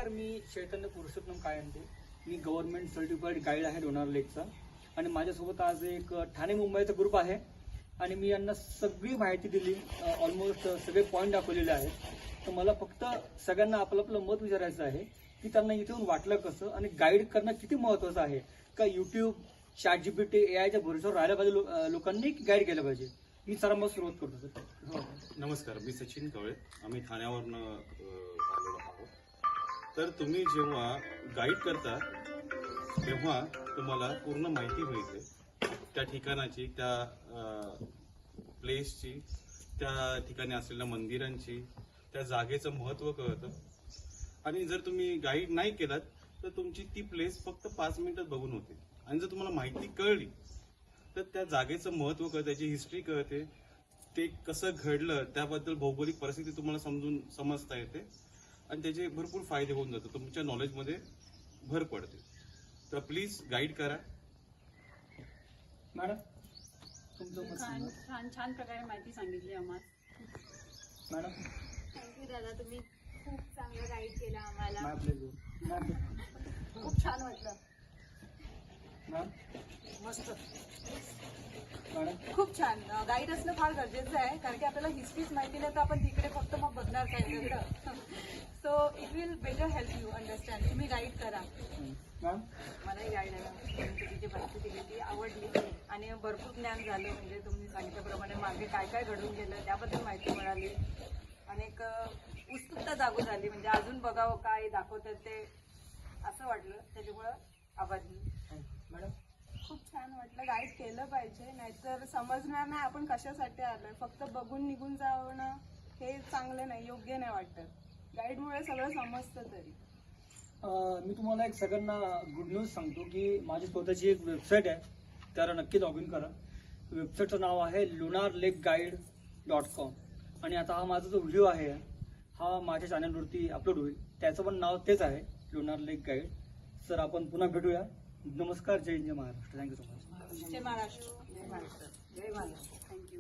नमस्कार, मी चैतन्य पुरुषोत्तम कायंदे. मी government certified guide आहे लोणार लेकचा. आणि माझ्यासोबत आज एक ठाणे मुंबईचा ग्रुप आहे आणि मी यांना सगळी माहिती दिली. ऑलमोस्ट सगळे पॉईंट दाखवलेले आहेत. तर मला फक्त सगळ्यांना आपलं आपलं मत विचारायचं आहे की त्यांना इथून वाटलं कसं आणि गाईड करणं किती महत्त्वाचं आहे. का यूट्यूब, ChatGPT, AIच्या भरोश्यावर राहायला पाहिजे लोकांनी की गाईड केलं पाहिजे. मी सरांना सुरुवात करतो सर. नमस्कार, मी सचिन कवळे. आम्ही ठाण्यावरनं आलेलो आहोत. तर तुम्ही जेव्हा गाईड करता तेव्हा तुम्हाला पूर्ण माहिती मिळते त्या ठिकाणाची, त्या प्लेसची, त्या ठिकाणी असलेल्या मंदिरांची, त्या जागेचं महत्त्व कळतं. आणि जर तुम्ही गाईड नाही केलात तर तुमची ती प्लेस फक्त 5 मिनिटात बघून होते. आणि जर तुम्हाला माहिती कळली तर त्या जागेचं महत्त्व कळतं, त्याची हिस्ट्री कळते, ते कसं घडलं त्याबद्दल भौगोलिक परिस्थिती तुम्हाला समजता येते आणि त्याचे भरपूर फायदे होऊन जातात. तुमच्या नॉलेजमध्ये भर पडते. तर प्लीज गाईड करा. मॅडम, तुमचं मत सांगा. छान प्रकारे माहिती सांगितली आम्हाला. मॅडम, थँक्यू दादा, तुम्ही खूप चांगलं गाईड केलं आम्हाला. मॅम, खूप छान वाटलं. मॅम, मस्त, मॅडम, खूप छान. गाईड असणं फार गरजेचं आहे, कारण की आपल्याला हिस्ट्रीच माहिती नाही तर आपण तिकडे फक्त मग बघणार काय वेगळं. So it will better help you understand. तुम्ही गाईड करा. मॅम, मलाही गाईड तिची परिस्थिती ती आवडली आणि भरपूर ज्ञान झालं. म्हणजे तुम्ही सांगितल्याप्रमाणे मागे काय काय घडून गेलं त्याबद्दल माहिती मिळाली आणि एक उत्सुकता जागू झाली. म्हणजे अजून बघावं काय दाखवतात ते असं वाटलं. त्याच्यामुळं आभारी. मॅडम, खूप छान वाटलं. गाईड केलं पाहिजे, नाहीतर समजणार नाही आपण कशासाठी आलोय. फक्त बघून निघून जाणं हे चांगलं नाही, योग्य नाही वाटत. गाईडमुळे सगळं समजतं. तरी मी तुम्हाला एक सगळ्यांना गुड न्यूज सांगतो की माझी स्वतःची एक वेबसाईट आहे, त्याला नक्की लॉग इन करा. वेबसाईटचं नाव आहे lunarlakeguide.com. आणि आता हा माझा जो व्हिडिओ आहे हा माझ्या चॅनलवरती अपलोड होईल. त्याचं पण नाव तेच आहे, लुनार लेक गाईड. सर, आपण पुन्हा भेटूया. नमस्कार. जय हिंद, जय महाराष्ट्र. Thank you so much. जय महाराष्ट्र. जय महाराष्ट्र. जय महाराष्ट्र. थँक्यू.